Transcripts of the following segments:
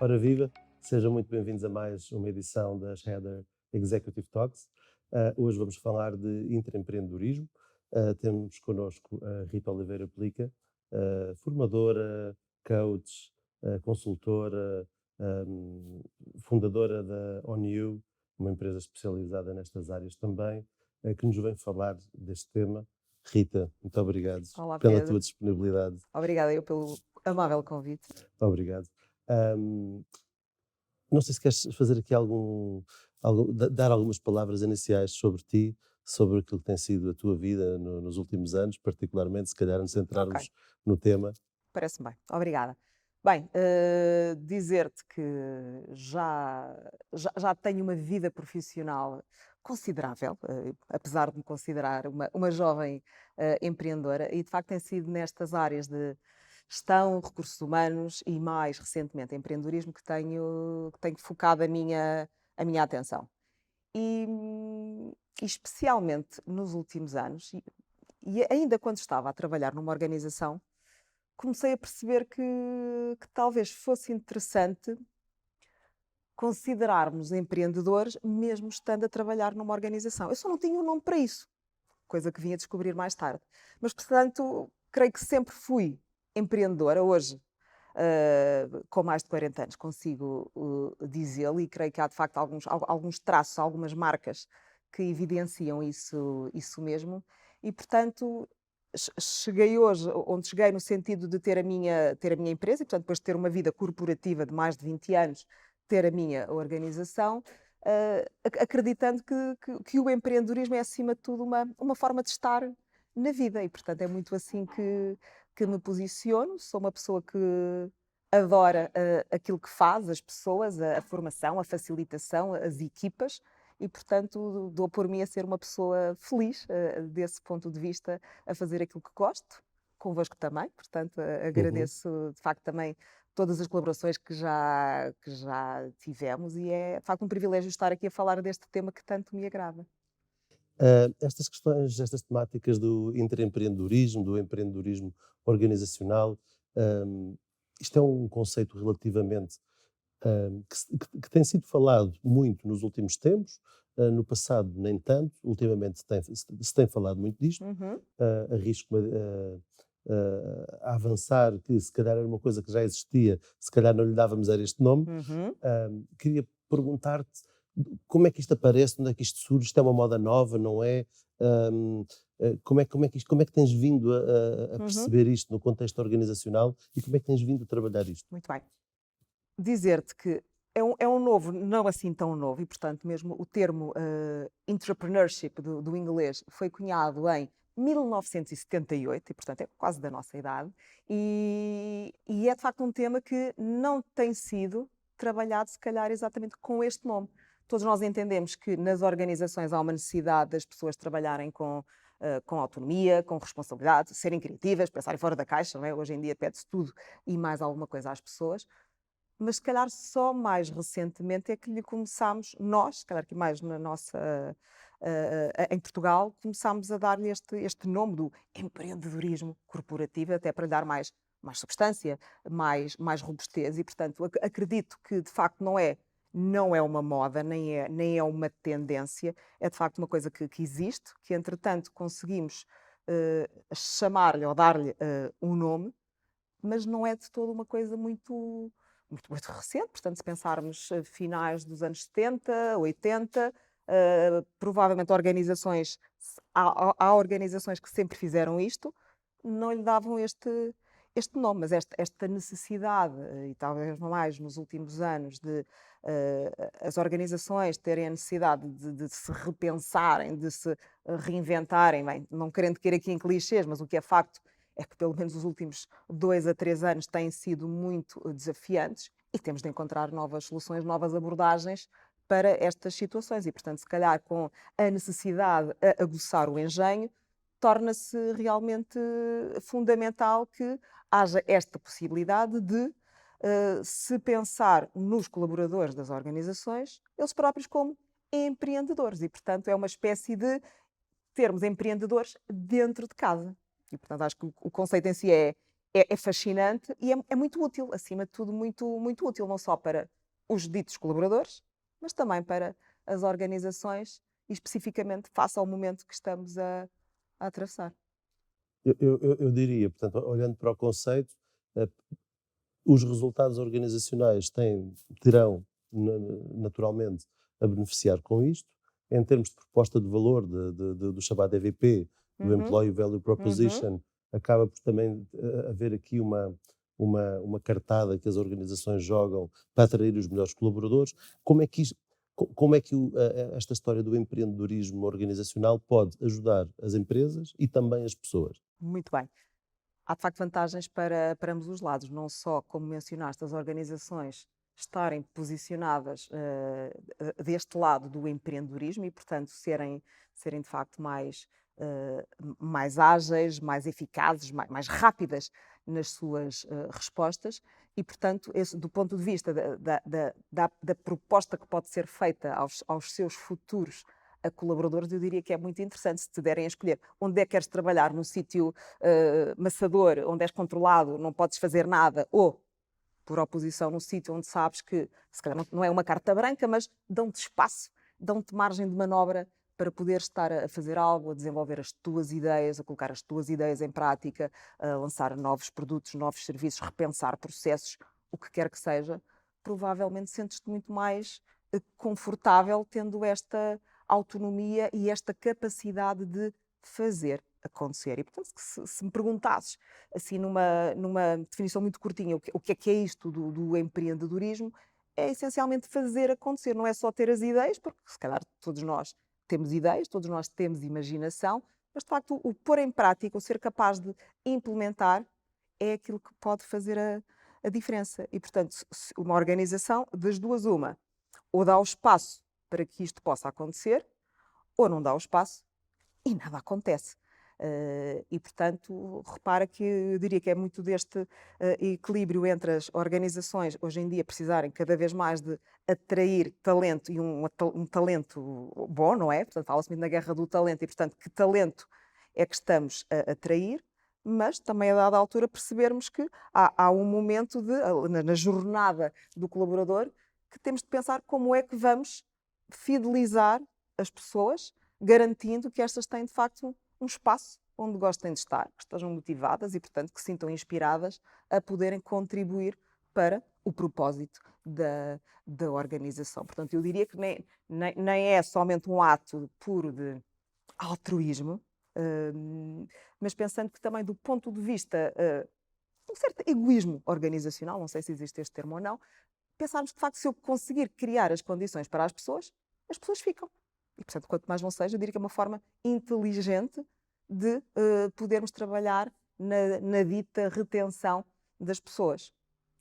Ora viva, sejam muito bem-vindos a mais uma edição das Heather Executive Talks. Hoje vamos falar de intraempreendedorismo. Temos connosco a Rita Oliveira Plica, formadora, coach, consultora, um, fundadora da ONU, uma empresa especializada nestas áreas também, que nos vem falar deste tema. Rita, muito obrigado Olá, pela Pedro. tua disponibilidade. Obrigada eu pelo amável convite. Obrigado. Não sei se queres fazer aqui dar algumas palavras iniciais sobre ti, sobre aquilo que tem sido a tua vida nos últimos anos, particularmente, se calhar nos Ok, centrarmos no tema. parece-me bem. Obrigada. Bem, dizer-te que já tenho uma vida profissional considerável, apesar de me considerar uma jovem empreendedora, e de facto tem sido nestas áreas de gestão, recursos humanos e mais recentemente empreendedorismo que tenho focado a minha atenção. E especialmente nos últimos anos, e ainda quando estava a trabalhar numa organização, comecei a perceber que talvez fosse interessante considerarmos empreendedores, mesmo estando a trabalhar numa organização. Eu só não tinha um nome para isso, coisa que vim a descobrir mais tarde. Mas, portanto, creio que sempre fui empreendedora. Hoje, com mais de 40 anos, consigo dizê-lo, e creio que há de facto alguns traços, algumas marcas que evidenciam isso mesmo. E, portanto, cheguei hoje onde cheguei no sentido de ter a minha empresa, e, portanto, depois de ter uma vida corporativa de mais de 20 anos, ter a minha organização, acreditando que o empreendedorismo é, acima de tudo, uma forma de estar na vida. E, portanto, é muito assim que me posiciono. Sou uma pessoa que adora aquilo que faz, as pessoas, a formação, a facilitação, as equipas, e, portanto, dou por mim a ser uma pessoa feliz desse ponto de vista, a fazer aquilo que gosto, convosco também. Portanto, Uhum. agradeço de facto também todas as colaborações que já tivemos, e é de facto um privilégio estar aqui a falar deste tema que tanto me agrada. Estas questões, estas temáticas do intraempreendedorismo, do empreendedorismo organizacional, hum, isto é um conceito relativamente que tem sido falado muito nos últimos tempos, no passado nem tanto, ultimamente se tem falado muito disto. Uhum, Arrisco-me a avançar que se calhar era uma coisa que já existia, se calhar não lhe dávamos era este nome. uhum. Queria perguntar-te como é que isto aparece, onde é que isto surge, isto é uma moda nova, não é? Hum, como é que tens vindo a Uhum. perceber isto no contexto organizacional e como é que tens vindo a trabalhar isto? Muito bem. Dizer-te que é um novo, não assim tão novo, e portanto mesmo o termo entrepreneurship do inglês foi cunhado em 1978, e portanto é quase da nossa idade, e é de facto um tema que não tem sido trabalhado se calhar exatamente com este nome. Todos nós entendemos que nas organizações há uma necessidade das pessoas trabalharem com autonomia, com responsabilidade, serem criativas, pensarem fora da caixa, não é? Hoje em dia pede-se tudo e mais alguma coisa às pessoas, mas se calhar só mais recentemente é que lhe começámos, nós, se calhar que mais na nossa, em Portugal, começámos a dar-lhe este nome do empreendedorismo corporativo, até para lhe dar mais substância, mais robustez, e portanto acredito que de facto não é uma moda, nem é uma tendência, é de facto uma coisa que existe, que entretanto conseguimos chamar-lhe ou dar-lhe um nome, mas não é de todo uma coisa muito recente. Portanto, se pensarmos finais dos anos 70, 80, provavelmente organizações, há organizações que sempre fizeram isto, não lhe davam este nome, mas esta necessidade, e talvez mais nos últimos anos, de as organizações terem a necessidade de se repensarem, de se reinventarem, bem, não querendo cair aqui em clichês, mas o que é facto é que pelo menos os últimos 2 a 3 anos têm sido muito desafiantes, e temos de encontrar novas soluções, novas abordagens para estas situações, e portanto, se calhar com a necessidade a aguçar o engenho, torna-se realmente fundamental que haja esta possibilidade de se pensar nos colaboradores das organizações, eles próprios como empreendedores, e portanto é uma espécie de termos empreendedores dentro de casa. E portanto acho que o conceito em si é é fascinante e é muito útil, acima de tudo, muito útil, não só para os ditos colaboradores, mas também para as organizações e especificamente face ao momento que estamos a atravessar. Eu diria, portanto, olhando para o conceito, eh, os resultados organizacionais terão naturalmente a beneficiar com isto. Em termos de proposta de valor, do chamado EVP, do Uhum, Employee Value uhum. Proposition, acaba por também haver aqui uma cartada que as organizações jogam para atrair os melhores colaboradores. Como é que como é que esta história do empreendedorismo organizacional pode ajudar as empresas e também as pessoas? Muito bem. Há de facto vantagens para ambos os lados, não só, como mencionaste, as organizações estarem posicionadas deste lado do empreendedorismo e, portanto, serem de facto mais ágeis, mais eficazes, mais rápidas nas suas respostas e, portanto, do ponto de vista da proposta que pode ser feita aos seus futuros colaboradores, eu diria que é muito interessante se te derem a escolher onde é que queres trabalhar, num sítio maçador, onde és controlado, não podes fazer nada, ou, por oposição, num sítio onde sabes que, se calhar não é uma carta branca, mas dão-te espaço, dão-te margem de manobra para poder estar a fazer algo, a desenvolver as tuas ideias, a colocar as tuas ideias em prática, a lançar novos produtos, novos serviços, repensar processos, o que quer que seja, provavelmente sentes-te muito mais confortável tendo esta autonomia e esta capacidade de fazer acontecer. E, portanto, se me perguntasses, assim, numa definição muito curtinha, o que é isto do empreendedorismo, é essencialmente fazer acontecer, não é só ter as ideias, porque se calhar todos nós temos ideias, todos nós temos imaginação, mas de facto o pôr em prática, o ser capaz de implementar, é aquilo que pode fazer a diferença. E, portanto, uma organização, das duas, uma, ou dá o espaço para que isto possa acontecer, ou não dá o espaço e nada acontece. E, portanto, repara que eu diria que é muito deste equilíbrio entre as organizações, hoje em dia, precisarem cada vez mais de atrair talento e um talento bom, não é? Portanto, fala-se muito na guerra do talento e, portanto, que talento é que estamos a atrair, mas também a dada altura percebermos que há um momento na jornada do colaborador que temos de pensar como é que vamos fidelizar as pessoas, garantindo que estas têm de facto um espaço onde gostem de estar, que estejam motivadas e, portanto, que se sintam inspiradas a poderem contribuir para o propósito da organização. Portanto, eu diria que nem é somente um ato puro de altruísmo, mas pensando que também do ponto de vista, um certo egoísmo organizacional, não sei se existe este termo ou não, pensarmos que de facto se eu conseguir criar as condições para as pessoas ficam. E, portanto, quanto mais não seja, eu diria que é uma forma inteligente de podermos trabalhar na dita retenção das pessoas.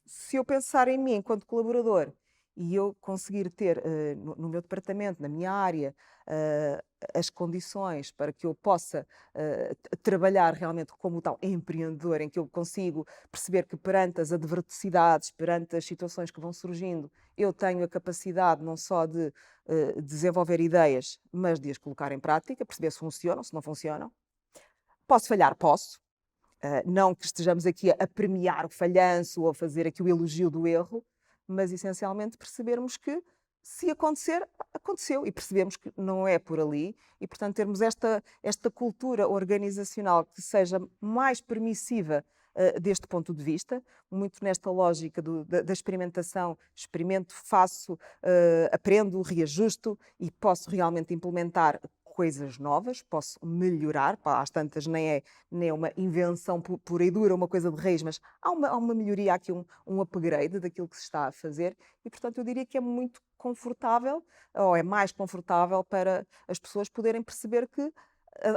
Se eu pensar em mim enquanto colaborador e eu conseguir ter no meu departamento, na minha área, as condições para que eu possa trabalhar realmente como tal empreendedor, em que eu consigo perceber que perante as adversidades, perante as situações que vão surgindo, eu tenho a capacidade não só de desenvolver ideias, mas de as colocar em prática, perceber se funcionam, se não funcionam. Posso falhar? Posso. Não que estejamos aqui a premiar o falhanço ou a fazer aqui o elogio do erro, mas essencialmente percebermos que se acontecer, aconteceu e percebemos que não é por ali e, portanto, termos esta cultura organizacional que seja mais permissiva deste ponto de vista, muito nesta lógica da experimentação, experimento, faço, aprendo, reajusto e posso realmente implementar coisas novas, posso melhorar, pá, às tantas nem é uma invenção pura e dura, uma coisa de raiz, mas há uma melhoria, há aqui um upgrade daquilo que se está a fazer e, portanto, eu diria que é muito confortável, ou é mais confortável para as pessoas poderem perceber que,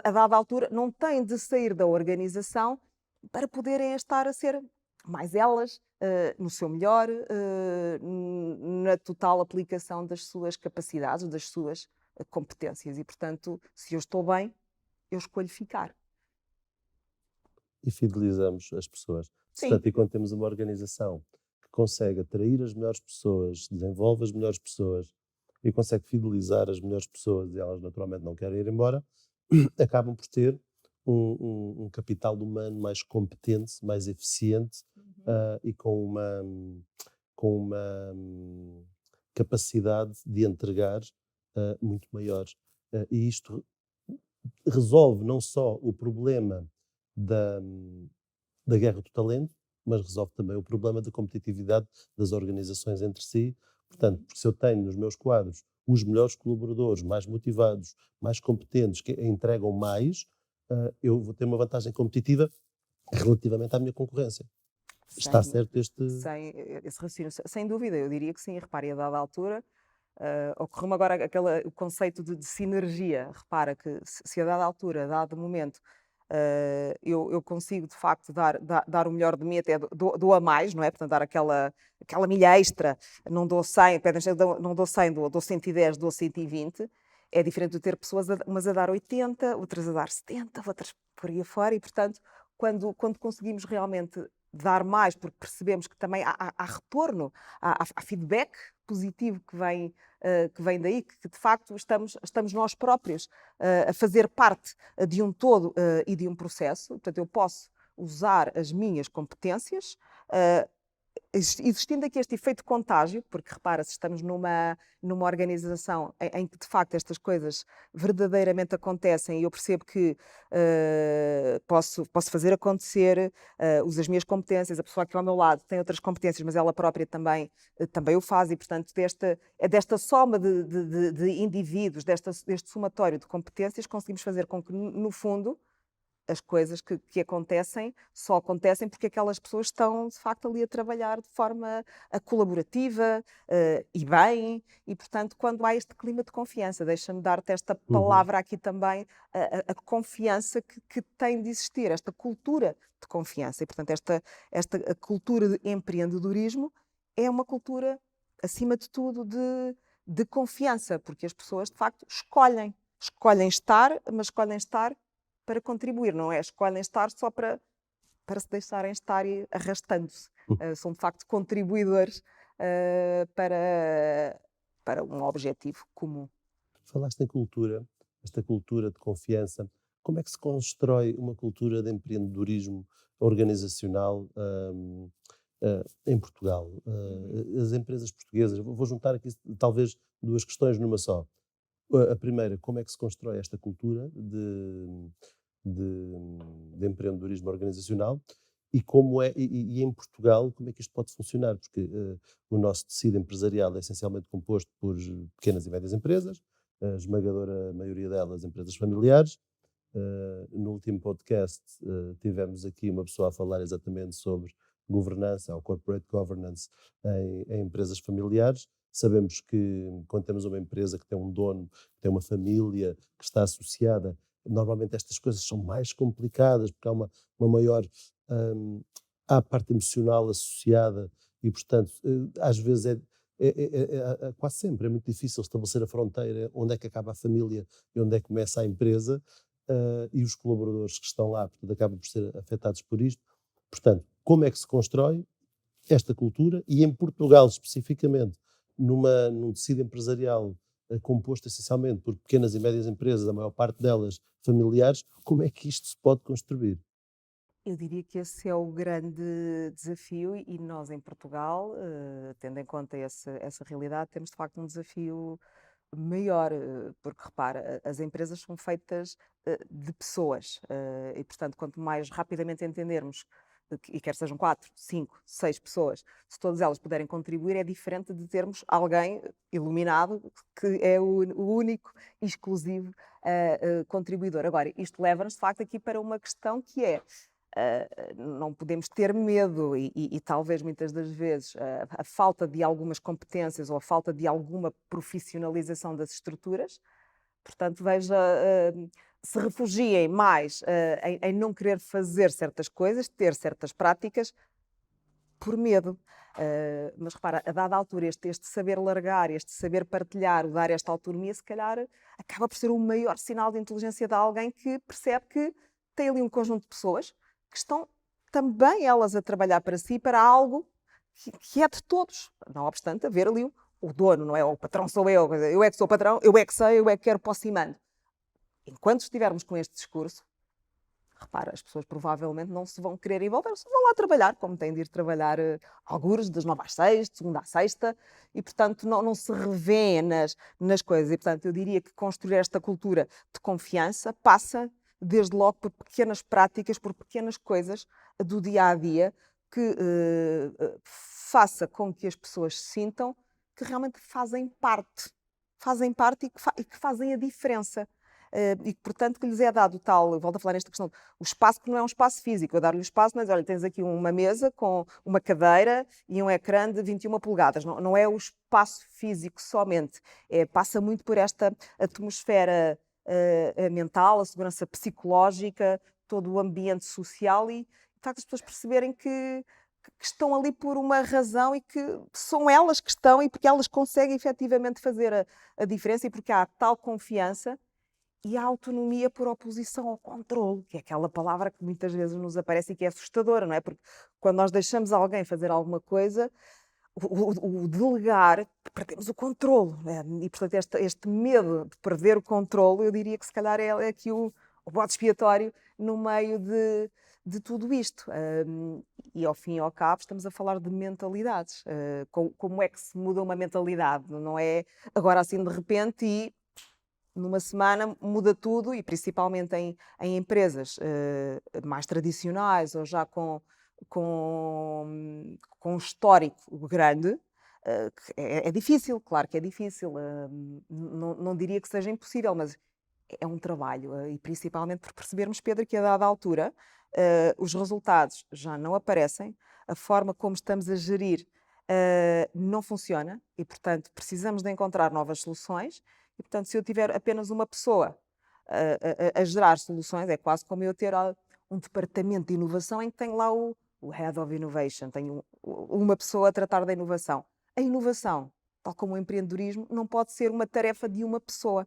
a dada altura, não têm de sair da organização para poderem estar a ser mais elas, no seu melhor, na total aplicação das suas capacidades, das suas competências e, portanto, se eu estou bem, eu escolho ficar. E fidelizamos as pessoas. Sim. Portanto, e quando temos uma organização que consegue atrair as melhores pessoas, desenvolve as melhores pessoas e consegue fidelizar as melhores pessoas e elas naturalmente não querem ir embora, acabam por ter um capital humano mais competente, mais eficiente e com uma capacidade de entregar muito maior. E isto resolve não só o problema da guerra do talento, mas resolve também o problema da competitividade das organizações entre si. Portanto, porque se eu tenho nos meus quadros os melhores colaboradores, mais motivados, mais competentes, que entregam mais, eu vou ter uma vantagem competitiva relativamente à minha concorrência. Está Sem, certo este... sem esse raciocínio, sem dúvida, eu diria que sim. Repare, a dada altura, ocorreu-me agora o conceito de sinergia. Repara que se a dada altura, a dado momento, eu consigo de facto dar o melhor de mim, até dou a mais, não é? Portanto, dar aquela milha extra, não dou 100, não dou 100, dou 110, dou 120. É diferente de ter pessoas, umas a dar 80, outras a dar 70, outras por aí afora, e portanto, quando conseguimos realmente dar mais, porque percebemos que também há retorno, há feedback positivo que vem daí, que de facto estamos nós próprios a fazer parte de um todo e de um processo. Portanto, eu posso usar as minhas competências, existindo aqui este efeito contágio, porque repara, se estamos numa organização em que de facto estas coisas verdadeiramente acontecem e eu percebo que posso fazer acontecer, uso as minhas competências, a pessoa que ao meu lado tem outras competências, mas ela própria também o faz, e portanto desta soma de indivíduos, deste somatório de competências, conseguimos fazer com que no fundo as coisas que acontecem só acontecem porque aquelas pessoas estão, de facto, ali a trabalhar de forma colaborativa e bem, e, portanto, quando há este clima de confiança, deixa-me dar-te esta palavra aqui também, a confiança que tem de existir, esta cultura de confiança. E, portanto, esta cultura de empreendedorismo é uma cultura, acima de tudo, de confiança, porque as pessoas, de facto, escolhem estar, mas escolhem estar para contribuir, não é? Escolhem estar só para se deixarem estar e arrastando-se. São, de facto, contribuidores para um objetivo comum. Falaste em cultura, esta cultura de confiança. Como é que se constrói uma cultura de empreendedorismo organizacional em Portugal? As empresas portuguesas, vou juntar aqui talvez duas questões numa só. A primeira, como é que se constrói esta cultura de empreendedorismo organizacional e em Portugal, como é que isto pode funcionar? Porque o nosso tecido empresarial é essencialmente composto por pequenas e médias empresas, a esmagadora maioria delas empresas familiares. No último podcast tivemos aqui uma pessoa a falar exatamente sobre governança, ou corporate governance, em empresas familiares. Sabemos que quando temos uma empresa que tem um dono, que tem uma família que está associada, normalmente estas coisas são mais complicadas, porque há uma maior há a parte emocional associada e, portanto, às vezes quase sempre é muito difícil estabelecer a fronteira onde é que acaba a família e onde é que começa a empresa, e os colaboradores que estão lá, portanto, acabam por ser afetados por isto. Portanto, como é que se constrói esta cultura e em Portugal especificamente, num tecido empresarial composto essencialmente por pequenas e médias empresas, a maior parte delas familiares, como é que isto se pode construir? Eu diria que esse é o grande desafio, e nós em Portugal, tendo em conta essa realidade, temos de facto um desafio maior, porque repara, as empresas são feitas de pessoas, e portanto, quanto mais rapidamente entendermos, e quer sejam 4, 5, 6 pessoas, se todas elas puderem contribuir, é diferente de termos alguém iluminado que é o único e exclusivo contribuidor. Agora, isto leva-nos de facto aqui para uma questão que é, não podemos ter medo e talvez muitas das vezes a falta de algumas competências ou a falta de alguma profissionalização das estruturas, portanto, se refugiem mais em não querer fazer certas coisas, ter certas práticas, por medo. Mas repara, a dada altura, este saber largar, este saber partilhar, dar esta autonomia, se calhar acaba por ser o maior sinal de inteligência de alguém que percebe que tem ali um conjunto de pessoas que estão também elas a trabalhar para si, para algo que é de todos. Não obstante haver ali o dono, não é? O patrão sou eu é que sou patrão, eu é que sei, eu é que quero, posso e mando. Enquanto estivermos com este discurso, repara, as pessoas provavelmente não se vão querer envolver, só vão lá trabalhar, como têm de ir trabalhar algures das 9 às 6, de segunda à sexta, e portanto não se revêem nas coisas. E portanto eu diria que construir esta cultura de confiança passa desde logo por pequenas práticas, por pequenas coisas do dia a dia que faça com que as pessoas sintam que realmente fazem parte e que fazem a diferença. E que, portanto, que lhes é dado tal, eu volto a falar nesta questão, o espaço que não é um espaço físico, eu dar-lhe o espaço, mas olha, tens aqui uma mesa com uma cadeira e um ecrã de 21 polegadas, não é o espaço físico somente, passa muito por esta atmosfera mental, a segurança psicológica, todo o ambiente social e, de facto, as pessoas perceberem que estão ali por uma razão e que são elas que estão e porque elas conseguem efetivamente fazer a diferença e porque há tal confiança e a autonomia por oposição ao controle, que é aquela palavra que muitas vezes nos aparece e que é assustadora, não é? Porque quando nós deixamos alguém fazer alguma coisa, o delegar, perdemos o controle, né? E portanto este medo de perder o controle, eu diria que se calhar é aqui o bode expiatório no meio de tudo isto. E ao fim e ao cabo estamos a falar de mentalidades. Como é que se muda uma mentalidade? Não é agora assim de repente e numa semana muda tudo e principalmente em empresas mais tradicionais ou já com um histórico grande, é difícil, claro que é difícil. Não diria que seja impossível, mas é um trabalho e principalmente por percebermos, Pedro, que a dada altura os resultados já não aparecem, a forma como estamos a gerir não funciona e, portanto, precisamos de encontrar novas soluções. E, portanto, se eu tiver apenas uma pessoa a gerar soluções, é quase como eu ter um departamento de inovação em que tenho lá o Head of Innovation, tenho uma pessoa a tratar da inovação. A inovação, tal como o empreendedorismo, não pode ser uma tarefa de uma pessoa.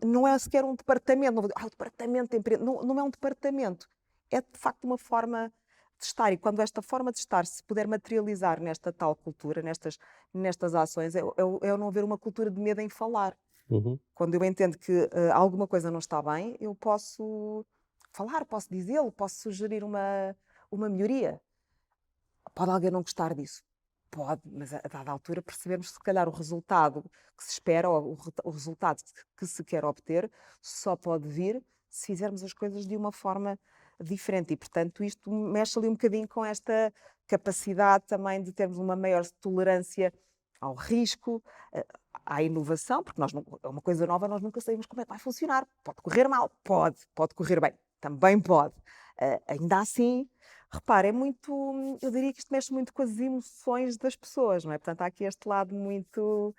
Não é sequer um departamento. Não vou dizer, o departamento de empreendedorismo. Não é um departamento. É, de facto, uma forma de estar. E quando esta forma de estar se puder materializar nesta tal cultura, nestas ações, é não haver uma cultura de medo em falar. Uhum. Quando eu entendo que alguma coisa não está bem, eu posso falar, posso dizê-lo, posso sugerir uma melhoria. Pode alguém não gostar disso? Pode, mas a dada altura percebemos se calhar o resultado que se espera ou o resultado que se quer obter só pode vir se fizermos as coisas de uma forma diferente e, portanto, isto mexe ali um bocadinho com esta capacidade também de termos uma maior tolerância ao risco, à inovação, porque é uma coisa nova, nós nunca sabemos como é que vai funcionar. Pode correr mal, pode correr bem, também pode. Ainda assim, repare, eu diria que isto mexe muito com as emoções das pessoas, não é? Portanto, há aqui este lado muito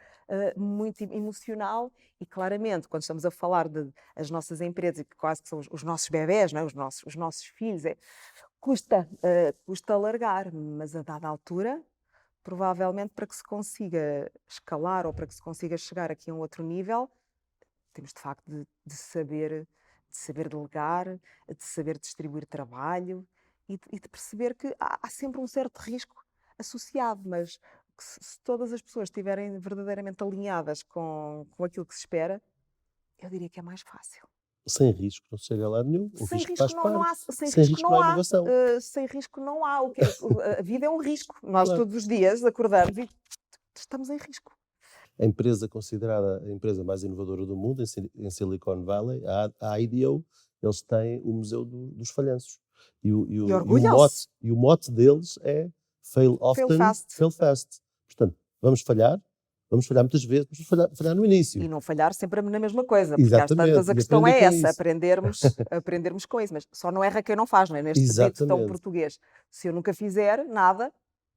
emocional e claramente, quando estamos a falar das nossas empresas, que quase que são os nossos bebés, não é? Os nossos filhos, custa largar, mas a dada altura, provavelmente para que se consiga escalar ou para que se consiga chegar aqui a um outro nível, temos de facto de saber delegar, de saber distribuir trabalho e de perceber que há sempre um certo risco associado, mas que se todas as pessoas estiverem verdadeiramente alinhadas com aquilo que se espera, eu diria que é mais fácil. Sem risco não se chega a lado nenhum, o Sem risco risco faz não parte. há, sem Sem risco risco não não há há, inovação. sem risco não há. A vida é um risco. Nós Claro. todos os dias acordamos e estamos em risco. A empresa considerada a empresa mais inovadora do mundo, em Silicon Valley, a IDEO, eles têm o Museu dos Falhanços. E O orgulham-se. mote deles é Fail often, fast. fail fast. Portanto, vamos falhar muitas vezes, mas falhar no início. E não falhar sempre na mesma coisa, porque às Exatamente, tantas a e questão aprender é com essa, isso. aprendermos com isso, mas só não erra quem não faz, não é? Neste dito tão Exatamente. português. Se eu nunca fizer nada,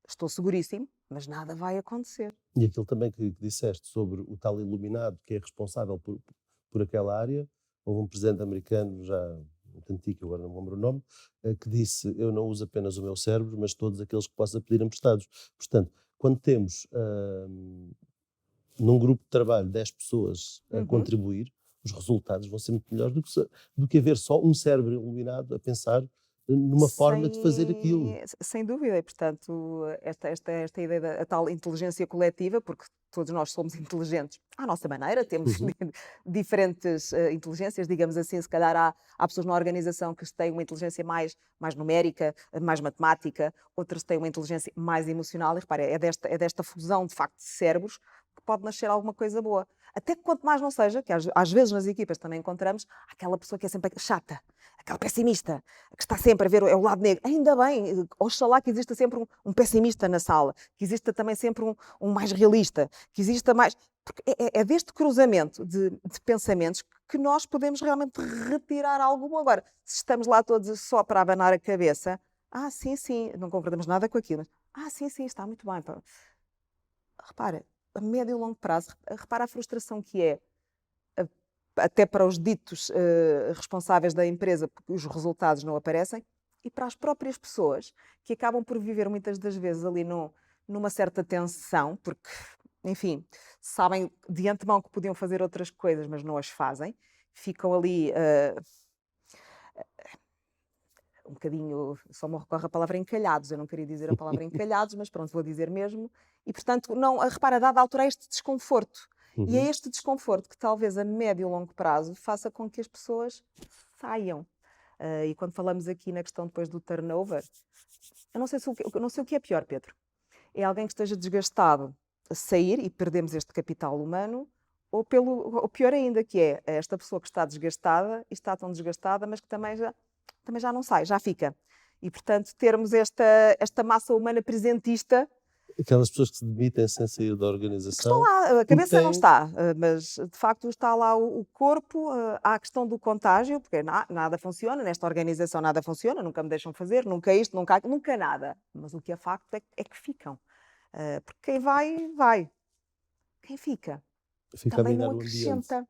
estou seguríssimo, mas nada vai acontecer. E aquilo também que disseste sobre o tal iluminado que é responsável por aquela área, houve um presidente americano, já muito antigo, agora não me lembro o nome, que disse: eu não uso apenas o meu cérebro, mas todos aqueles que possa pedir emprestados. Portanto, quando temos num grupo de trabalho 10 pessoas a contribuir, os resultados vão ser muito melhores do que haver só um cérebro iluminado a pensar numa forma de fazer aquilo. Sem dúvida, e portanto, esta ideia da a tal inteligência coletiva, porque todos nós somos inteligentes à nossa maneira, temos Uhum. diferentes inteligências, digamos assim, se calhar há pessoas na organização que têm uma inteligência mais numérica, mais matemática, outras têm uma inteligência mais emocional, e repara, é desta fusão de facto de cérebros que pode nascer alguma coisa boa. Até que quanto mais não seja, que às vezes nas equipas também encontramos, aquela pessoa que é sempre chata, aquela pessimista, que está sempre a ver o lado negro. Ainda bem, oxalá que exista sempre um pessimista na sala, que exista também sempre um mais realista, que exista mais. Porque é deste cruzamento de pensamentos que nós podemos realmente retirar algo bom. Agora, se estamos lá todos só para abanar a cabeça, sim, sim, não concordamos nada com aquilo, mas sim, sim, está muito bem. Pá. Repara, a médio e longo prazo, repara a frustração que é até para os ditos responsáveis da empresa, porque os resultados não aparecem, e para as próprias pessoas, que acabam por viver muitas das vezes ali numa certa tensão, porque, enfim, sabem de antemão que podiam fazer outras coisas, mas não as fazem, ficam ali um bocadinho, só me recorre a palavra encalhados, eu não queria dizer a palavra encalhados, mas pronto, vou dizer mesmo, e portanto, não, repara, a dada altura há este desconforto, e é Uhum. este desconforto que talvez a médio e longo prazo faça com que as pessoas saiam. E quando falamos aqui na questão depois do turnover, eu não sei o que é pior, Pedro. É alguém que esteja desgastado a sair e perdemos este capital humano, ou pior ainda, que é esta pessoa que está desgastada e está tão desgastada, mas que também já não sai, já fica. E portanto, termos esta massa humana presentista Aquelas pessoas que se demitem sem sair da que estão organização, lá, a porque cabeça não têm. está, mas de facto está lá o corpo, há a questão do contágio, porque nada funciona, nesta organização nada funciona, nunca me deixam fazer, nunca isto, nunca nada. Mas o que é facto é que ficam. Porque quem vai, vai. Quem fica Fica a também não minar o ambiente. acrescenta.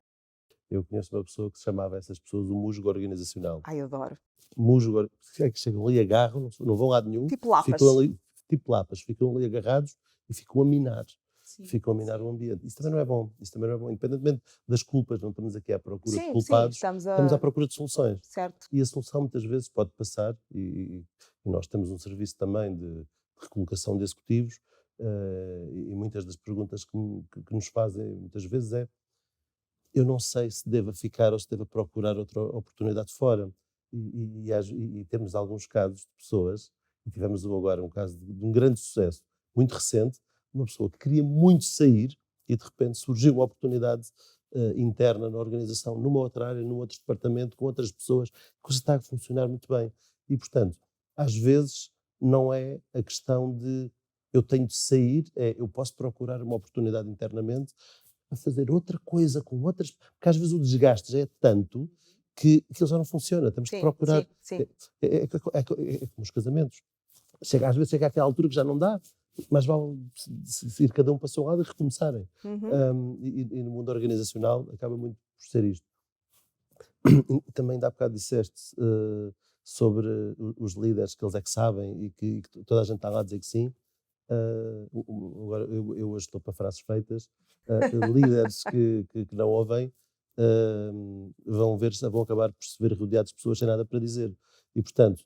Eu conheço uma pessoa que se chamava essas pessoas o musgo organizacional. Ai, adoro. Musgo, é que chegam ali, agarram, não vão a lado nenhum, Tipo ficam lapas. ali, tipo lapas, ficam ali agarrados e ficam a minar. Sim, Ficam a minar sim. o ambiente. Isso também não é bom. Isso também não é bom. Independentemente das culpas, não estamos aqui à procura de Sim, sim, culpados, estamos estamos à a. procura de soluções. Certo. E a solução muitas vezes pode passar, e nós temos um serviço também de recolocação de executivos, e muitas das perguntas que nos fazem muitas vezes é: eu não sei se deva ficar ou se deva procurar outra oportunidade fora. E temos alguns casos de pessoas, e tivemos agora um caso de um grande sucesso, muito recente, de uma pessoa que queria muito sair e de repente surgiu uma oportunidade interna na organização, numa outra área, num outro departamento, com outras pessoas, que está a funcionar muito bem. E, portanto, às vezes não é a questão de eu tenho de sair, é eu posso procurar uma oportunidade internamente a fazer outra coisa com outras. Porque às vezes o desgaste já é tanto que aquilo já não funciona. Temos de Sim, procurar. sim, sim. É como os casamentos. Às vezes chega àquela altura que já não dá, mas vale ir cada um para o seu lado e recomeçarem. Uhum. E no mundo organizacional acaba muito por ser isto. Também há bocado disseste sobre os líderes, que eles é que sabem e que toda a gente está lá a dizer que sim. Agora, eu hoje estou para frases feitas. Líderes que não ouvem vão acabar por se ver rodeados de pessoas sem nada para dizer. E, portanto,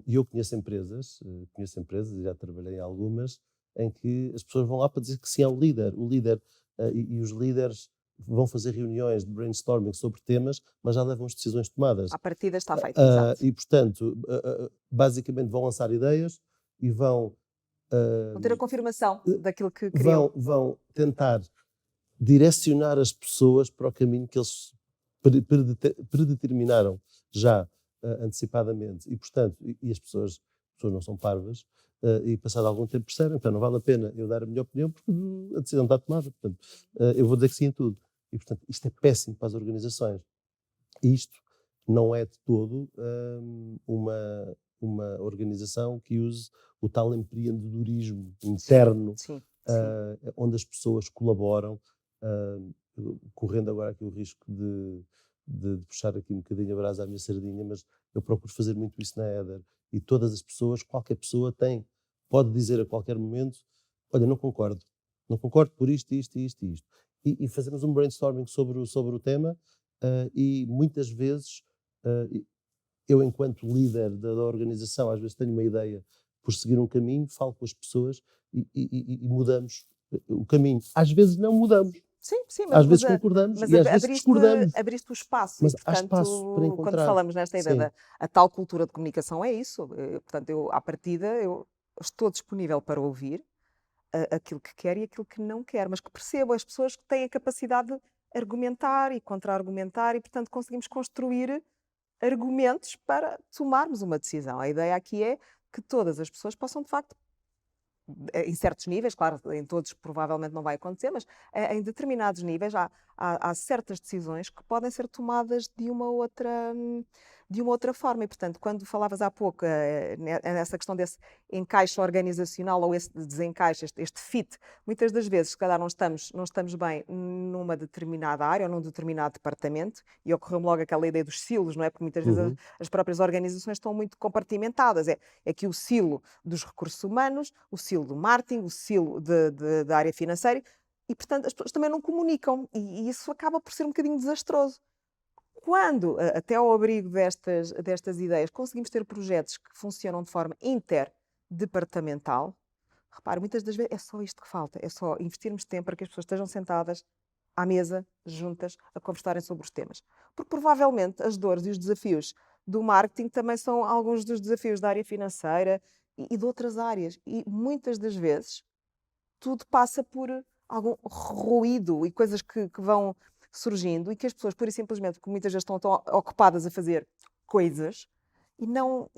eu conheço empresas, e já trabalhei em algumas, em que as pessoas vão lá para dizer que sim ao líder. O líder e os líderes vão fazer reuniões de brainstorming sobre temas, mas já levam as decisões tomadas. À partida está feito, exato. E, portanto, basicamente vão lançar ideias e vão Vão ter a confirmação daquilo que queriam. vão tentar direcionar as pessoas para o caminho que eles predeterminaram já antecipadamente. E, portanto, e as pessoas não são parvas, e passado algum tempo percebem, então não vale a pena eu dar a minha opinião porque a decisão está tomada. Portanto, eu vou dizer que sim a tudo. E, portanto, isto é péssimo para as organizações. Isto não é de todo uma organização que use o tal empreendedorismo interno, Sim, sim. onde as pessoas colaboram, correndo agora aqui o risco de puxar aqui um bocadinho a brasa à minha sardinha, mas eu procuro fazer muito isso na Eder. E todas as pessoas, qualquer pessoa pode dizer a qualquer momento: olha, não concordo por isto, isto, isto e isto. E fazemos um brainstorming sobre o tema, e muitas vezes eu, enquanto líder da organização, às vezes tenho uma ideia por seguir um caminho, falo com as pessoas e mudamos o caminho. Às vezes não mudamos, Sim, sim, às vezes concordamos e às vezes discordamos, abriste o espaço e, mas há espaço para portanto, quando encontrar. falamos nesta ideia Sim, da a tal cultura de comunicação, é isso. Portanto, eu, à partida, eu estou disponível para ouvir aquilo que quer e aquilo que não quer, mas que percebo as pessoas que têm a capacidade de argumentar e contra-argumentar e, portanto, conseguimos construir argumentos para tomarmos uma decisão. A ideia aqui é que todas as pessoas possam, de facto, em certos níveis, claro, em todos provavelmente não vai acontecer, mas em determinados níveis há certas decisões que podem ser tomadas de uma outra forma. E, portanto, quando falavas há pouco nessa questão desse encaixe organizacional ou esse desencaixe, este fit, muitas das vezes, se calhar, não estamos bem numa determinada área ou num determinado departamento, e ocorreu-me logo aquela ideia dos silos, não é? Porque muitas vezes uhum, as próprias organizações estão muito compartimentadas. É que o silo dos recursos humanos, o silo do marketing, o silo da área financeira, e portanto as pessoas também não comunicam, e isso acaba por ser um bocadinho desastroso. Quando, até ao abrigo destas ideias, conseguimos ter projetos que funcionam de forma interdepartamental, repare, muitas das vezes é só isto que falta, é só investirmos tempo para que as pessoas estejam sentadas à mesa, juntas, a conversarem sobre os temas. Porque provavelmente as dores e os desafios do marketing também são alguns dos desafios da área financeira e de outras áreas. E muitas das vezes tudo passa por algum ruído e coisas que vão surgindo e que as pessoas, pura e simplesmente, que muitas vezes estão tão ocupadas a fazer coisas e não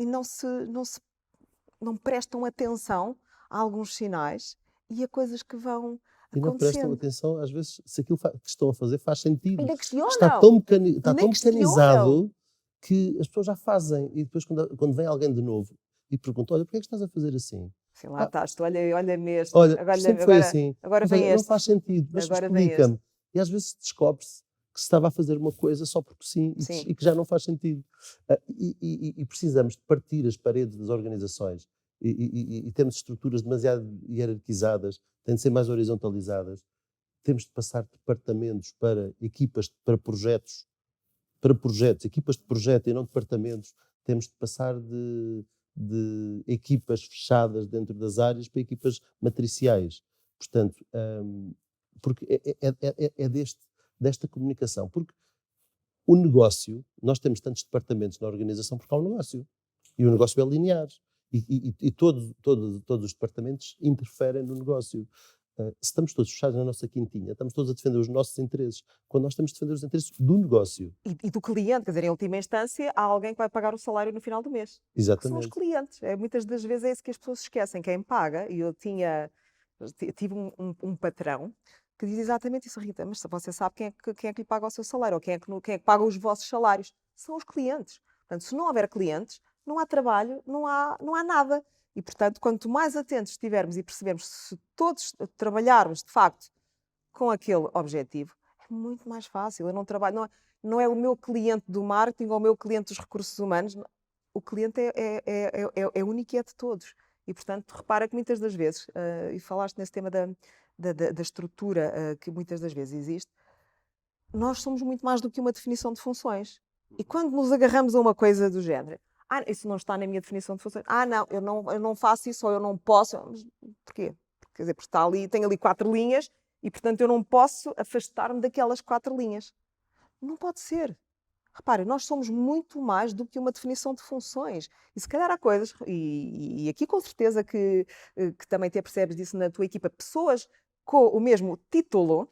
prestam atenção a alguns sinais e a coisas que vão e não prestam acontecendo. atenção, às vezes, se aquilo que estão a fazer faz E sentido. nem Está questionam, tão, e está nem tão questionam. mecanizado que as pessoas já fazem. E depois, quando vem alguém de novo e pergunta: olha, porquê é que estás a fazer assim? Sim, lá Ah, estás tu, olha-me este, olha, sempre foi assim. agora Mas vem olha, não este, faz sentido, mas agora vem este. explica-me. E às vezes descobre-se que se estava a fazer uma coisa só porque sim Sim, e que já não faz sentido. E precisamos de partir as paredes das organizações e temos estruturas demasiado hierarquizadas, têm de ser mais horizontalizadas. Temos de passar de departamentos para equipas, para projetos, equipas de projeto e não departamentos. Temos de passar de equipas fechadas dentro das áreas para equipas matriciais. Portanto, porque desta comunicação. Porque o negócio, nós temos tantos departamentos na organização porque há um negócio. E o negócio é linear. E todos os departamentos interferem no negócio. Se estamos todos fechados na nossa quintinha, estamos todos a defender os nossos interesses, quando nós temos de defender os interesses do negócio. e do cliente, quer dizer, em última instância, há alguém que vai pagar o salário no final do mês. Que são os Exatamente. clientes. Muitas das vezes é isso que as pessoas esquecem. Quem paga, e eu tive um patrão que diz exatamente isso, Rita, mas você sabe quem é que lhe paga o seu salário, ou quem é que paga os vossos salários? São os clientes. Portanto, se não houver clientes, não há trabalho, não há nada. E, portanto, quanto mais atentos estivermos e percebermos se todos trabalharmos, de facto, com aquele objetivo, é muito mais fácil. Eu não trabalho, não é o meu cliente do marketing ou o meu cliente dos recursos humanos. O cliente é único e é de todos. E, portanto, repara que muitas das vezes, e falaste nesse tema da estrutura que muitas das vezes existe, nós somos muito mais do que uma definição de funções. E quando nos agarramos a uma coisa do género, isso não está na minha definição de funções. Não, eu não faço isso ou eu não posso. Mas porquê? Quer dizer, porque está ali, tem ali 4 linhas e, portanto, eu não posso afastar-me daquelas 4 linhas. Não pode ser. Repare, nós somos muito mais do que uma definição de funções. E se calhar há coisas, e aqui com certeza que também te apercebes disso na tua equipa, pessoas com o mesmo título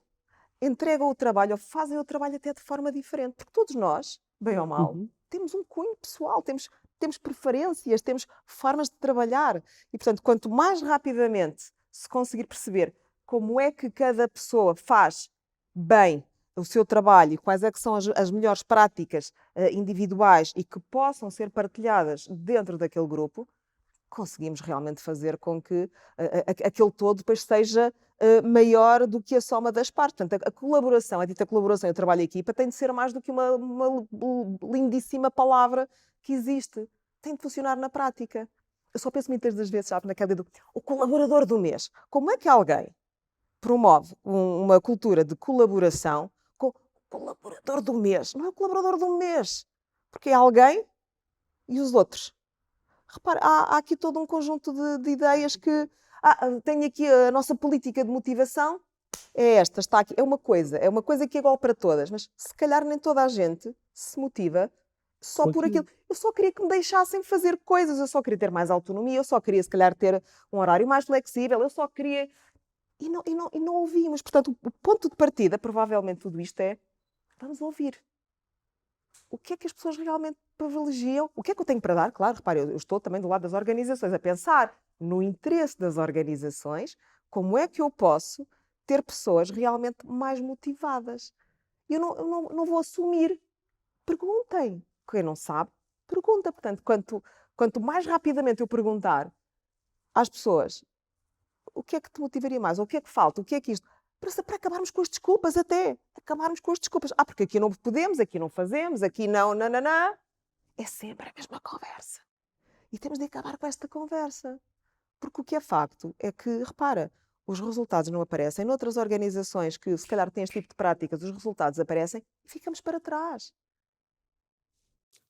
entregam o trabalho ou fazem o trabalho até de forma diferente. Porque todos nós, bem ou mal, Uhum. temos um cunho pessoal, temos preferências, temos formas de trabalhar. E, portanto, quanto mais rapidamente se conseguir perceber como é que cada pessoa faz bem o seu trabalho e quais é que são as melhores práticas individuais e que possam ser partilhadas dentro daquele grupo, conseguimos realmente fazer com que aquele todo depois seja maior do que a soma das partes. Portanto, a colaboração, a dita colaboração e o trabalho em equipa tem de ser mais do que uma lindíssima palavra que existe. Tem de funcionar na prática. Eu só penso muitas das vezes, sabe, naquela ideia do o colaborador do mês. Como é que alguém promove uma cultura de colaboração com o colaborador do mês? Não é o colaborador do mês, porque é alguém E os outros? Repara, há aqui todo um conjunto de ideias que... tenho aqui a nossa política de motivação, é esta, está aqui. É uma coisa que é igual para todas, mas se calhar nem toda a gente se motiva só Com por aquilo. aquilo. Eu só queria que me deixassem fazer coisas, eu só queria ter mais autonomia, eu só queria, se calhar, ter um horário mais flexível, eu só queria... E não ouvimos. Portanto, o ponto de partida, provavelmente, tudo isto é: vamos ouvir. O que é que as pessoas realmente privilegiam? O que é que eu tenho para dar? Claro, repare, eu estou também do lado das organizações, a pensar no interesse das organizações, como é que eu posso ter pessoas realmente mais motivadas. Eu não vou assumir. Perguntem. Quem não sabe, pergunta. Portanto, quanto mais rapidamente eu perguntar às pessoas o que é que te motivaria mais, ou o que é que falta, o que é que isto, para acabarmos com as desculpas até. Acabarmos com as desculpas. Porque aqui não podemos, aqui não fazemos, aqui não, não, não, não. É sempre a mesma conversa. E temos de acabar com esta conversa. Porque o que é facto é que, repara, os resultados não aparecem. Noutras organizações que se calhar têm este tipo de práticas, os resultados aparecem e ficamos para trás.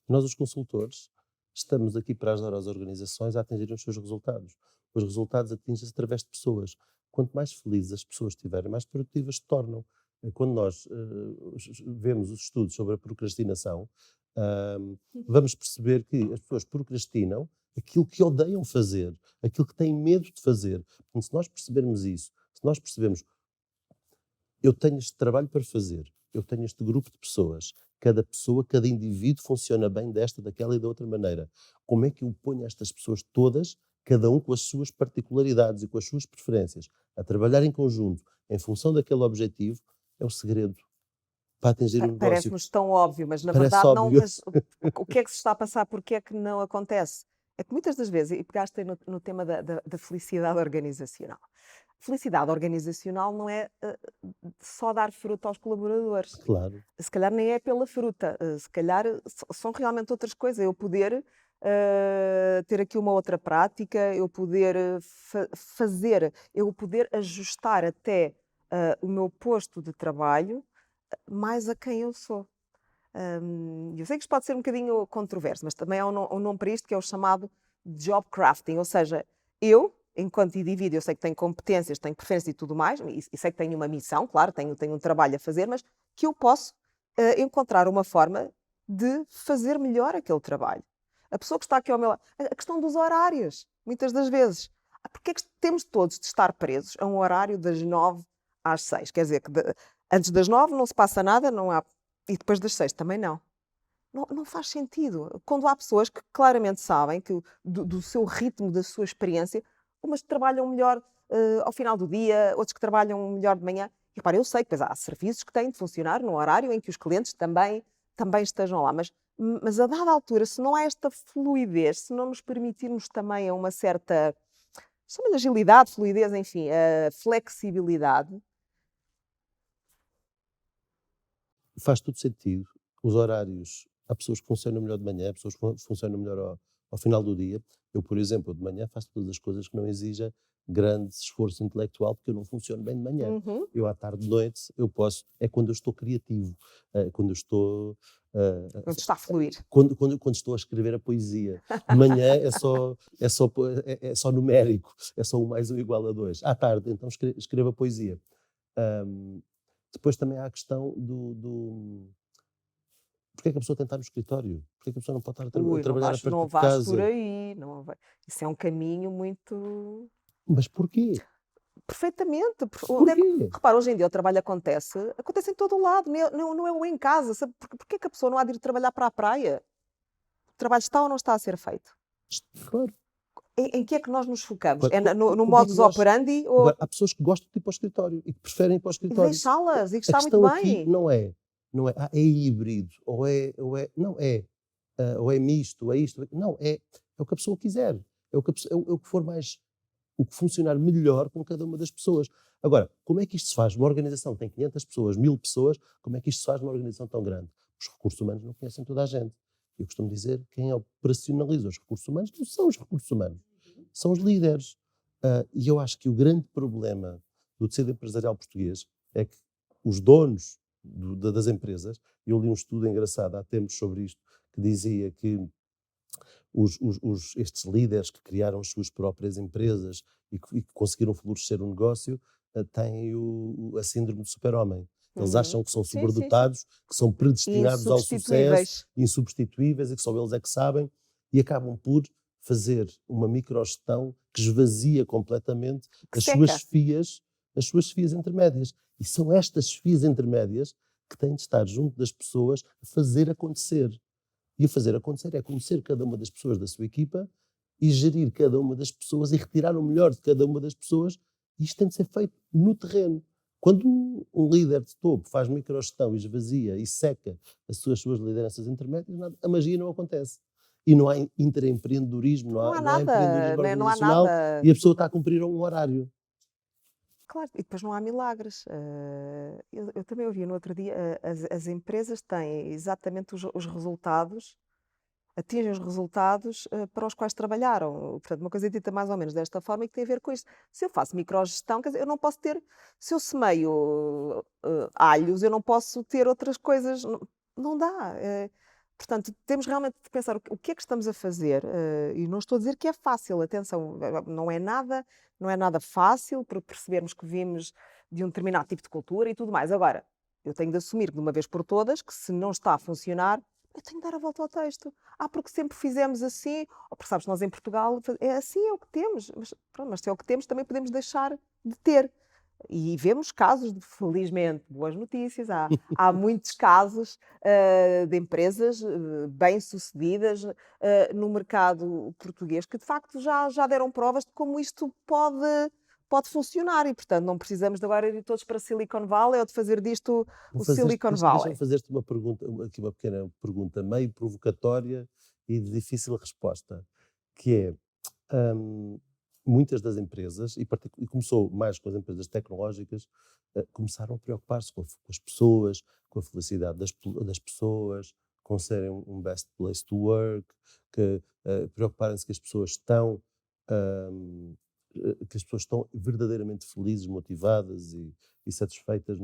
Nós, os consultores, estamos aqui para ajudar as organizações a atingirem os seus resultados. Os resultados atingem-se através de pessoas. Quanto mais felizes as pessoas estiverem, mais produtivas se tornam. Quando nós vemos os estudos sobre a procrastinação, vamos perceber que as pessoas procrastinam aquilo que odeiam fazer, aquilo que têm medo de fazer. Portanto, se nós percebermos isso, se nós percebemos, eu tenho este trabalho para fazer, eu tenho este grupo de pessoas, cada pessoa, cada indivíduo funciona bem desta, daquela e da outra maneira. Como é que eu ponho estas pessoas todas, cada um com as suas particularidades e com as suas preferências, a trabalhar em conjunto, em função daquele objetivo, é o segredo para atingir um negócio. Parece-nos tão óbvio, mas na Parece verdade não. óbvio. Mas o que é que se está a passar? Porquê é que não acontece? É que muitas das vezes, e pegaste aí no tema da felicidade organizacional. Felicidade organizacional não é só dar fruta aos colaboradores. Claro. Se calhar nem é pela fruta, se calhar são realmente outras coisas. Eu poder ter aqui uma outra prática, eu poder fazer, eu poder ajustar até o meu posto de trabalho mais a quem eu sou. Eu sei que isto pode ser um bocadinho controverso, mas também há um nome para isto que é o chamado job crafting, ou seja, eu, enquanto indivíduo, eu sei que tenho competências, tenho preferências e tudo mais, e sei que tenho uma missão, claro, tenho um trabalho a fazer, mas que eu posso encontrar uma forma de fazer melhor aquele trabalho. A pessoa que está aqui ao meu lado, a questão dos horários, muitas das vezes. Porque é que temos todos de estar presos a um horário das 9 às 6? Quer dizer, que antes das 9 não se passa nada, não há, e depois das 6 também não. Não faz sentido. Quando há pessoas que claramente sabem que do seu ritmo, da sua experiência, umas que trabalham melhor ao final do dia, outros que trabalham melhor de manhã. E repara, eu sei que depois há serviços que têm de funcionar num horário em que os clientes também estejam lá. Mas a dada altura, se não há esta fluidez, se não nos permitirmos também a uma certa, chama-lhe agilidade, fluidez, enfim, flexibilidade. Faz todo sentido. Os horários, há pessoas que funcionam melhor de manhã, há pessoas que funcionam melhor ao final do dia. Eu, por exemplo, de manhã faço todas as coisas que não exijam grande esforço intelectual, porque eu não funciono bem de manhã. Uhum. Eu, à tarde, de noite, eu posso... É quando eu estou criativo, quando eu estou... Quando está a fluir. Quando estou a escrever a poesia. De manhã é só numérico, é só 1 mais 1 igual a 2. À tarde, então, escrevo a poesia. Depois também há a questão porque é que a pessoa tem que estar no escritório? Porque é que a pessoa não pode estar a trabalhar a partir não de vais casa? por aí. Não vai. Isso é um caminho muito... Mas porquê? Perfeitamente. Porquê? Repara, hoje em dia o trabalho acontece em todo o lado, não é o em casa. Sabe? Porquê é que a pessoa não há de ir trabalhar para a praia? O trabalho está ou não está a ser feito? Claro. Em que é que nós nos focamos? Claro. É no Como é que modus nós... operandi ou... Agora, há pessoas que gostam de ir para o escritório e que preferem ir para o E escritório. deixá-las, e que A está muito questão aqui bem. não é híbrido, não é, ou é misto, ou é isto, não, é o que a pessoa quiser, é o que for mais, o que funcionar melhor com cada uma das pessoas. Agora, como é que isto se faz? Uma organização tem 500 pessoas, 1000 pessoas, como é que isto se faz numa organização tão grande? Os recursos humanos não conhecem toda a gente. Eu costumo dizer que quem operacionaliza os recursos humanos não são os recursos humanos, são os líderes. E eu acho que o grande problema do tecido empresarial português é que os donos das empresas, eu li um estudo engraçado há tempos sobre isto, que dizia que estes líderes que criaram as suas próprias empresas e que conseguiram florescer um negócio, têm a síndrome do super-homem. Eles Uhum. acham que são Sim, sim, sim. sobredotados, que são predestinados ao sucesso, Insubstituíveis. insubstituíveis e que só eles é que sabem, e acabam por fazer uma microgestão que esvazia completamente Que as seca. suas chefias intermédias. E são estas chefias intermédias que têm de estar junto das pessoas a fazer acontecer. E a fazer acontecer é conhecer cada uma das pessoas da sua equipa e gerir cada uma das pessoas e retirar o melhor de cada uma das pessoas. E isto tem de ser feito no terreno. Quando um líder de topo faz microgestão e esvazia e seca as suas lideranças intermédias, a magia não acontece. E não há intraempreendedorismo, Não há não há nada, empreendedorismo né, não há organizacional nada. e a pessoa está a cumprir um horário. Claro, e depois não há milagres. Eu também ouvi no outro dia, as empresas têm exatamente os resultados, atingem os resultados, para os quais trabalharam. Portanto, uma coisa dita mais ou menos desta forma e que tem a ver com isto. Se eu faço microgestão, quer dizer, eu não posso ter, se eu semeio, alhos, eu não posso ter outras coisas, não dá. Portanto, temos realmente de pensar o que é que estamos a fazer, e não estou a dizer que é fácil, atenção, não é nada fácil, por percebermos que vimos de um determinado tipo de cultura e tudo mais. Agora, eu tenho de assumir de uma vez por todas que se não está a funcionar, eu tenho de dar a volta ao texto. Porque sempre fizemos assim, ou porque sabes, nós em Portugal é assim, é o que temos, mas pronto, mas se é o que temos, também podemos deixar de ter. E vemos casos de, felizmente, boas notícias. Há muitos casos de empresas bem-sucedidas no mercado português que, de facto, já deram provas de como isto pode funcionar. E, portanto, não precisamos de agora ir todos para Silicon Valley ou de fazer disto Vou o fazer, Silicon deixa-me Valley. fazer-te uma pergunta, aqui uma pequena pergunta, meio provocatória e de difícil resposta, que é, hum, muitas das empresas, e começou mais com as empresas tecnológicas, começaram a preocupar-se com as pessoas, com a felicidade das pessoas, com serem um best place to work, que preocuparem-se que as pessoas hum, que as pessoas estão verdadeiramente felizes, motivadas e satisfeitas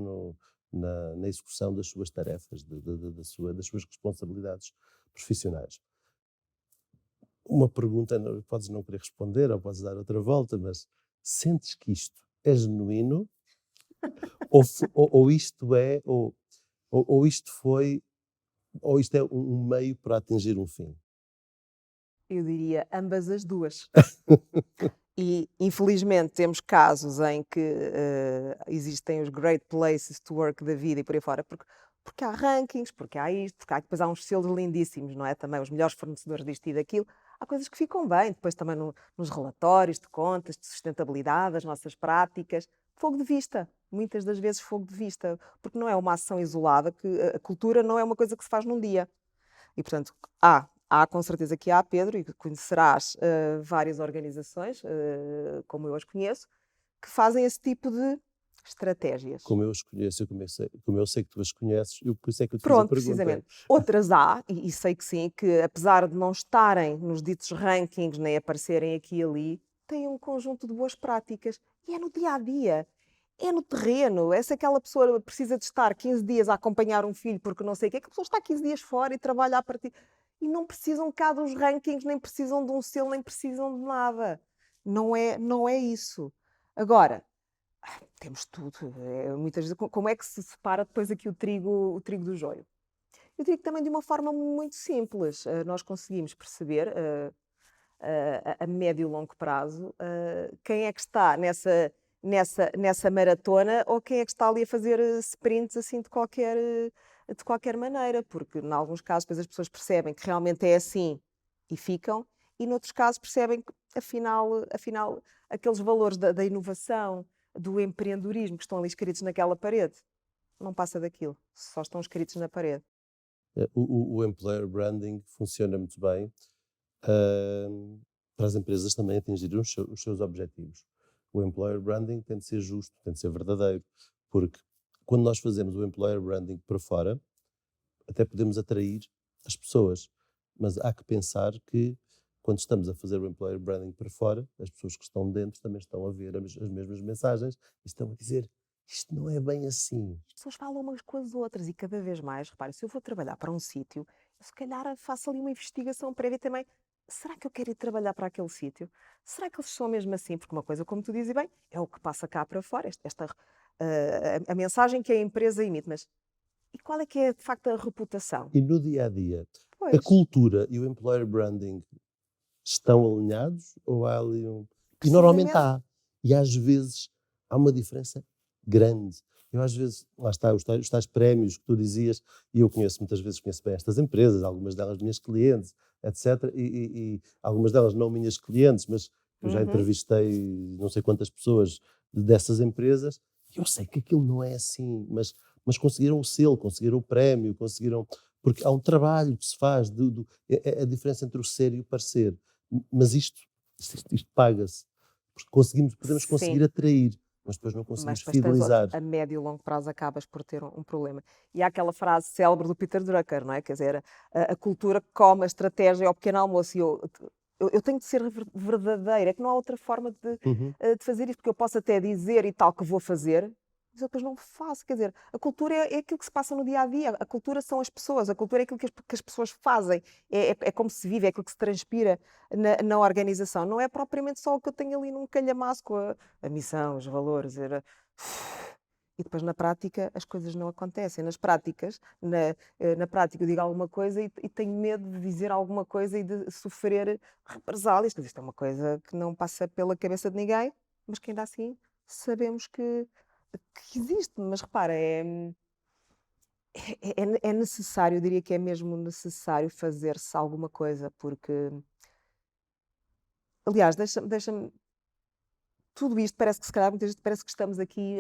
na execução das suas tarefas, das suas responsabilidades profissionais. Uma pergunta, podes não querer responder ou podes dar outra volta, mas sentes que isto é genuíno ou isto é ou isto foi ou isto é um meio para atingir um fim? Eu diria ambas as duas. E, infelizmente, temos casos em que existem os great places to work da vida e por aí fora, porque há rankings, porque há isto, porque depois há uns selos lindíssimos, não é? Também os melhores fornecedores disto e daquilo. Há coisas que ficam bem, depois também nos relatórios de contas, de sustentabilidade, das nossas práticas. Fogo de vista, muitas das vezes fogo de vista, porque não é uma ação isolada, que a cultura não é uma coisa que se faz num dia. E, portanto, há com certeza que há, Pedro, e que conhecerás várias organizações, como eu as conheço, que fazem esse tipo de estratégias. Como eu os conheço, como eu sei que tu as conheces, por isso é que eu te fiz a Pronto, pergunta. precisamente. Outras há, e sei que sim, que apesar de não estarem nos ditos rankings, nem aparecerem aqui e ali, têm um conjunto de boas práticas. E é no dia a dia. É no terreno, é se aquela pessoa precisa de estar 15 dias a acompanhar um filho porque não sei o quê, que a pessoa está 15 dias fora e trabalha a partir. E não precisam cá dos rankings, nem precisam de um selo, nem precisam de nada. Não é isso. Agora, temos tudo. Muitas vezes, como é que se separa depois aqui o trigo do joio? Eu digo também de uma forma muito simples. Nós conseguimos perceber, a médio e longo prazo, quem é que está nessa maratona ou quem é que está ali a fazer sprints assim de qualquer maneira, porque em alguns casos depois as pessoas percebem que realmente é assim e ficam, e noutros casos percebem que afinal aqueles valores da inovação, do empreendedorismo que estão ali escritos naquela parede, não passa daquilo, só estão escritos na parede. O employer branding funciona muito bem, para as empresas também atingirem os seus objetivos. O employer branding tem de ser justo, tem de ser verdadeiro, porque quando nós fazemos o employer branding para fora, até podemos atrair as pessoas, mas há que pensar que quando estamos a fazer o employer branding para fora, as pessoas que estão dentro também estão a ver as mesmas mensagens e estão a dizer isto não é bem assim. As pessoas falam umas com as outras e cada vez mais, repare, se eu vou trabalhar para um sítio, eu se calhar faço ali uma investigação prévia também. será que eu quero ir trabalhar para aquele sítio? Será que eles são mesmo assim? Porque uma coisa, como tu dizes bem, é o que passa cá para fora, a mensagem que a empresa emite, mas e qual é que é de facto a reputação? E no dia a dia, a Pois, cultura e o employer branding estão alinhados ou há ali um. E normalmente precisamente. há. E às vezes há uma diferença grande. Eu às vezes, lá está, os tais prémios que tu dizias, e eu conheço muitas vezes, conheço bem estas empresas, algumas delas minhas clientes, etc. E algumas delas não minhas clientes, mas eu já Uhum. entrevistei não sei quantas pessoas dessas empresas, e eu sei que aquilo não é assim, mas conseguiram o selo, conseguiram o prémio, conseguiram. Porque há um trabalho que se faz, a diferença entre o ser e o parecer. Mas isto paga-se. Porque podemos Sim, conseguir atrair, mas depois não mas conseguimos depois tens fidelizar. a médio e longo prazo acabas por ter um problema. E há aquela frase célebre do Peter Drucker, não é? Quer dizer, a cultura come a estratégia ao pequeno almoço. E eu tenho de ser verdadeira, é que não há outra forma Uhum. de fazer isto, porque eu posso até dizer e tal que vou fazer, mas eu depois não faço. Quer dizer, a cultura é aquilo que se passa no dia a dia, a cultura são as pessoas, a cultura é aquilo que as pessoas fazem, é como se vive, é aquilo que se transpira na organização. Não é propriamente só o que eu tenho ali num calhamaço com a missão, os valores. E depois na prática as coisas não acontecem. Na prática eu digo alguma coisa e tenho medo de dizer alguma coisa e de sofrer represálias. Quer dizer, isto é uma coisa que não passa pela cabeça de ninguém, mas que ainda assim sabemos que existe. Mas repara, é necessário, eu diria que é mesmo necessário fazer-se alguma coisa, porque, aliás, deixa-me tudo isto parece que se calhar muitas vezes parece que estamos aqui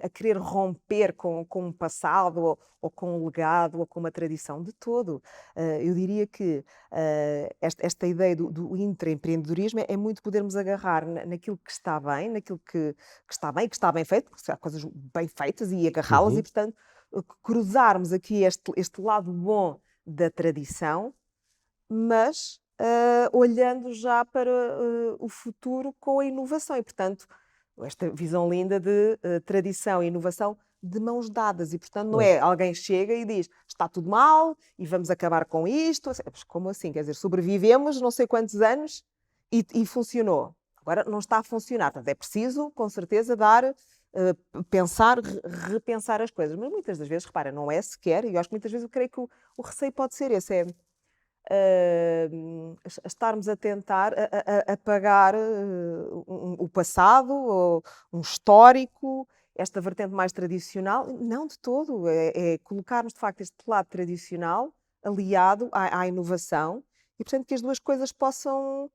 a querer romper com um passado ou com um legado ou com uma tradição, de todo. Eu diria que esta ideia do intraempreendedorismo é muito podermos agarrar naquilo que está bem, naquilo que está bem feito, porque há coisas bem feitas e agarrá-las e, Uhum. portanto, cruzarmos aqui este lado bom da tradição, mas olhando já para o futuro com a inovação e, portanto, esta visão linda de tradição e inovação de mãos dadas e, portanto, não Claro. é alguém chega e diz está tudo mal e vamos acabar com isto. Mas como assim? Quer dizer, sobrevivemos não sei quantos anos e funcionou. Agora não está a funcionar. Portanto, é preciso, com certeza, pensar, repensar as coisas. Mas muitas das vezes, repara, não é sequer, e eu acho que muitas vezes eu creio que o receio pode ser esse, estarmos a tentar apagar o passado, ou um histórico, esta vertente mais tradicional. Não de todo, é colocarmos de facto este lado tradicional aliado à inovação e, portanto, que as duas coisas possam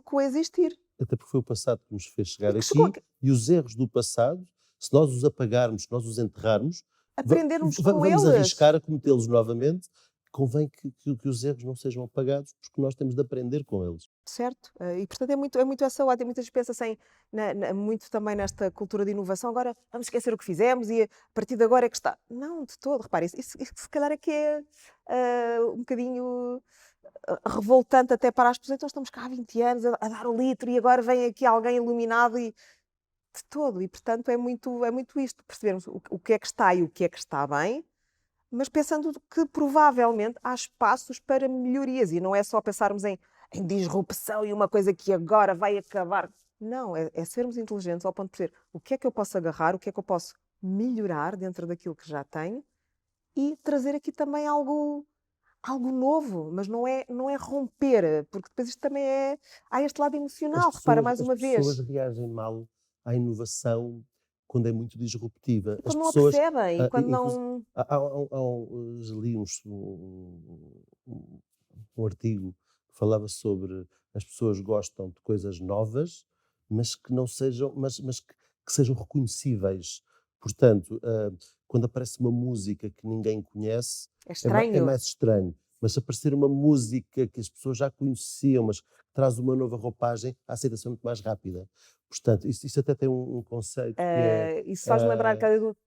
coexistir. Até porque foi o passado que nos fez E chegar que chegou aqui e os erros do passado, se nós os apagarmos, se nós os enterrarmos, aprendermos com vamos eles. arriscar a cometê-los novamente. Convém que os erros não sejam apagados, porque nós temos de aprender com eles. Certo, e portanto é muito essa ótica, muitas vezes pensa-se muito também nesta cultura de inovação, agora vamos esquecer o que fizemos e a partir de agora é que está. Não, de todo, repare, isso se calhar é que é um bocadinho revoltante até para as pessoas, então estamos cá há 20 anos a dar o litro e agora vem aqui alguém iluminado e de todo, e portanto é muito isto, percebermos o que é que está e o que é que está bem, mas pensando que provavelmente há espaços para melhorias e não é só pensarmos em disrupção e uma coisa que agora vai acabar. Não, é sermos inteligentes ao ponto de perceber o que é que eu posso agarrar, o que é que eu posso melhorar dentro daquilo que já tenho e trazer aqui também algo novo, mas não é romper, porque depois isto também há este lado emocional, repara mais As uma pessoas vez. reagem mal à inovação quando é muito disruptiva. E As quando não a pessoas, percebem, e quando inclusive, não. li um artigo que falava sobre as pessoas gostam de coisas novas, mas que não sejam, mas que sejam reconhecíveis. Portanto, quando aparece uma música que ninguém conhece, É é estranho. mais estranho. Mas se aparecer uma música que as pessoas já conheciam, mas que traz uma nova roupagem, a aceitação é muito mais rápida. Portanto, isso até tem um conceito que é... Isso faz-me lembrar que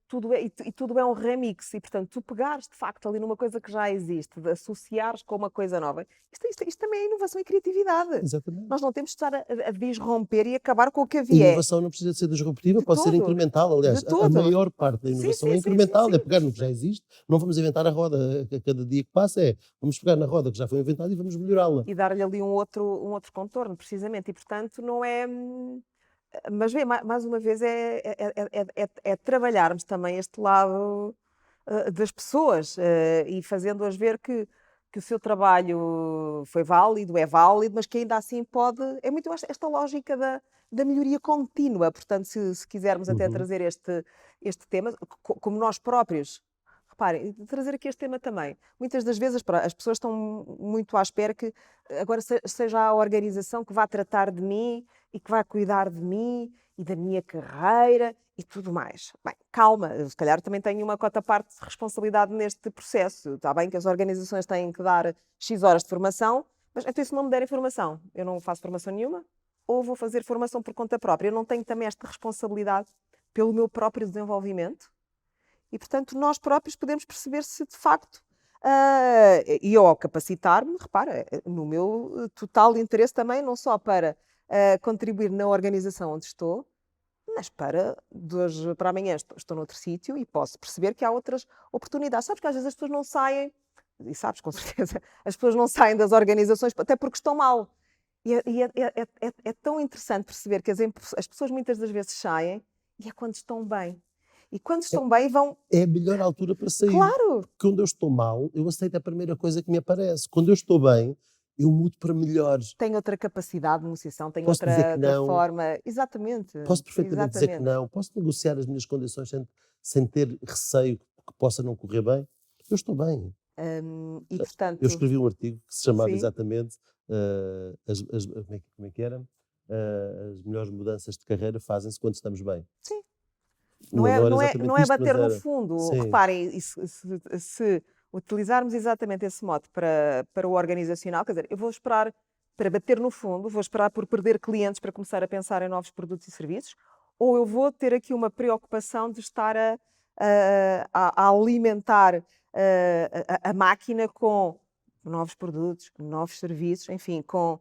tudo tudo é um remix, e portanto tu pegares de facto ali numa coisa que já existe, de associares com uma coisa nova, isto também é inovação e criatividade. Exatamente. Nós não temos de estar a disromper e acabar com o que A havia. inovação não precisa de ser disruptiva, De pode ser todo. incremental. Aliás, De a todo. maior parte da Sim, inovação sim, é sim, sim, incremental, é sim. pegar no que já existe, não vamos inventar a roda a cada dia que passa, vamos pegar na roda que já foi inventada e vamos melhorá-la. E dar-lhe ali um outro contorno, precisamente. E portanto não é... Mas vê, mais uma vez, é trabalharmos também este lado das pessoas, e fazendo-as ver que o seu trabalho foi válido, é válido, mas que ainda assim pode. É muito esta lógica da melhoria contínua. Portanto, se quisermos até Uhum. trazer este tema, como nós próprios. Reparem, trazer aqui este tema também. Muitas das vezes as pessoas estão muito à espera que agora seja a organização que vá tratar de mim e que vai cuidar de mim e da minha carreira e tudo mais. Bem, calma, eu se calhar também tenho uma cota parte de responsabilidade neste processo. Está bem que as organizações têm que dar X horas de formação, mas então se não me derem formação, eu não faço formação nenhuma, ou vou fazer formação por conta própria. Eu não tenho também esta responsabilidade pelo meu próprio desenvolvimento. E, portanto, nós próprios podemos perceber se de facto, e eu ao capacitar-me, repara, no meu total interesse também, não só para contribuir na organização onde estou, mas para de hoje para amanhã estou noutro sítio e posso perceber que há outras oportunidades. Sabes que às vezes as pessoas não saem, e sabes com certeza, as pessoas não saem das organizações até porque estão mal. É tão interessante perceber que as pessoas muitas das vezes saem e é quando estão bem. E quando estão bem vão... É a melhor altura para sair. Claro! Quando eu estou mal, eu aceito a primeira coisa que me aparece. Quando eu estou bem, eu mudo para melhor. Tem outra capacidade de negociação, tem Posso dizer que outra não. forma. Exatamente. Posso perfeitamente dizer que Exatamente. não. Posso negociar as minhas condições sem ter receio que possa não correr bem. Eu estou bem. E portanto... Eu escrevi um artigo que se chamava Sim. exatamente como é que era? As melhores mudanças de carreira fazem-se quando estamos bem. Sim. Não era exatamente Não é isto, mas bater no era. fundo. Sim. Reparem, se utilizarmos exatamente esse mote para o organizacional, quer dizer, eu vou esperar para bater no fundo, vou esperar por perder clientes para começar a pensar em novos produtos e serviços, ou eu vou ter aqui uma preocupação de estar a alimentar a máquina com novos produtos, novos serviços, enfim, com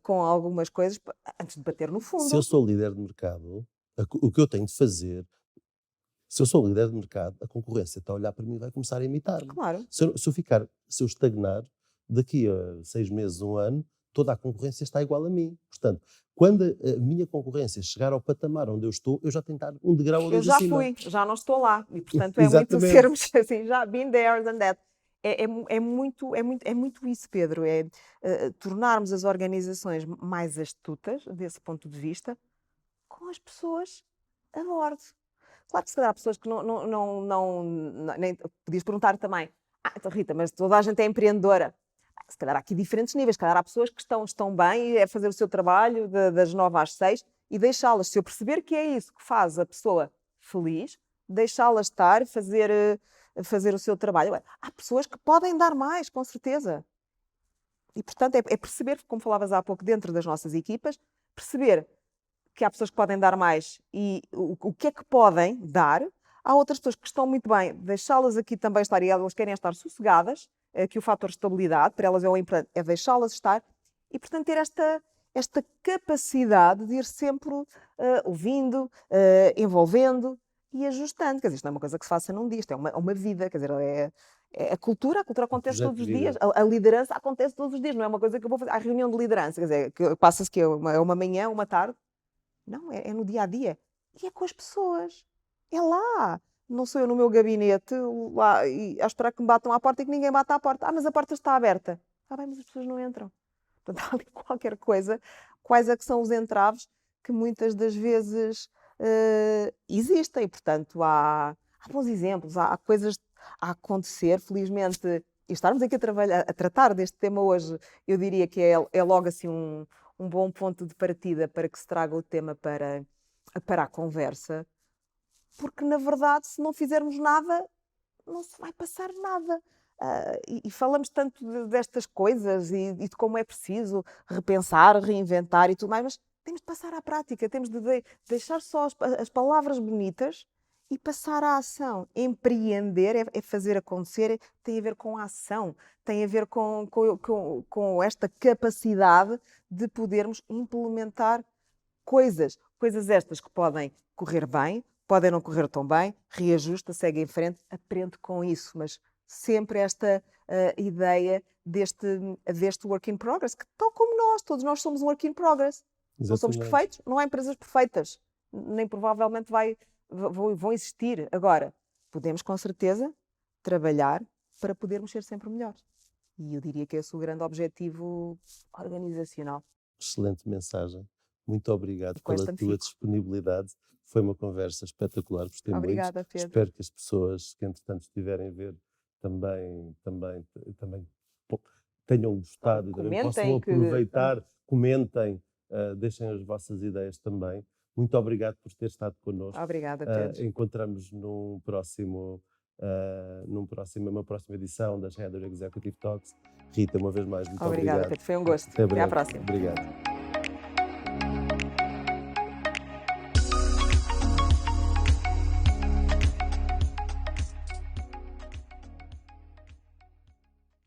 algumas coisas antes de bater no Se fundo. eu sou líder de mercado, o que eu tenho de fazer, se eu sou líder de mercado, a concorrência está a olhar para mim e vai começar a imitar-me. Claro. Se eu estagnar, daqui a 6 meses, 1 ano, toda a concorrência está igual a mim. Portanto, quando a minha concorrência chegar ao patamar onde eu estou, eu já tenho de estar um degrau ali Eu já acima. fui, já não estou lá. E, portanto, é muito Exatamente. sermos assim, já been there, done that. É muito isso, Pedro. Tornarmos as organizações mais astutas, desse ponto de vista, com as pessoas a bordo. Claro que se calhar há pessoas que nem podias perguntar também, então, Rita, mas toda a gente é empreendedora. Se calhar há aqui diferentes níveis, se calhar há pessoas que estão bem e é fazer o seu trabalho das 9 às 6 e deixá-las, se eu perceber que é isso que faz a pessoa feliz, deixá-las estar, fazer o seu trabalho. Há pessoas que podem dar mais, com certeza. E, portanto, é perceber, como falavas há pouco, dentro das nossas equipas, perceber que há pessoas que podem dar mais e o que é que podem dar. Há outras pessoas que estão muito bem, deixá-las aqui também estar e elas querem estar sossegadas, que o fator estabilidade, para elas é o importante, é deixá-las estar e, portanto, ter esta capacidade de ir sempre ouvindo, envolvendo e ajustando. Quer dizer, isto não é uma coisa que se faça num dia, isto é uma vida, quer dizer, a cultura acontece projeto todos os de vida. dias, a liderança acontece todos os dias, não é uma coisa que eu vou fazer. Há reunião de liderança, quer dizer, passa-se que é uma manhã, uma tarde. Não, é no dia a dia. E é com as pessoas. É lá. Não sou eu no meu gabinete lá e a esperar que me batam à porta e que ninguém bata à porta. Mas a porta está aberta. Está bem, mas as pessoas não entram. Portanto, há ali qualquer coisa. Quais é que são os entraves que muitas das vezes existem. Portanto, há bons exemplos, há coisas a acontecer. Felizmente, e estarmos aqui a tratar deste tema hoje, eu diria que é logo assim um bom ponto de partida para que se traga o tema para a conversa, porque na verdade, se não fizermos nada, não se vai passar nada. e falamos tanto destas coisas e de como é preciso repensar, reinventar e tudo mais, mas temos de passar à prática, temos de deixar só as palavras bonitas e passar à ação. Empreender é fazer acontecer, tem a ver com a ação, tem a ver com esta capacidade de podermos implementar coisas estas que podem correr bem, podem não correr tão bem, reajusta, segue em frente, aprende com isso, mas sempre esta ideia deste work in progress, que tal como nós, todos nós somos um work in progress. Não somos Exatamente. perfeitos, não há empresas perfeitas, nem provavelmente vão existir. Agora, podemos com certeza trabalhar para podermos ser sempre melhores. E eu diria que esse é o grande objetivo organizacional. Excelente mensagem. Muito obrigado E com pela esta me tua fico. disponibilidade. Foi uma conversa espetacular, gostei muito. Obrigada, Pedro. Espero que as pessoas que entretanto estiverem a ver também tenham gostado e também possam Comentem que aproveitar, comentem, deixem as vossas ideias também. Muito obrigado por ter estado connosco. Obrigada, Pedro. Encontramos numa próxima edição das Heather Executive Talks. Rita, uma vez mais, muito Obrigada, obrigado. Pedro. Foi um gosto. Até Até à breve. próxima. Obrigado.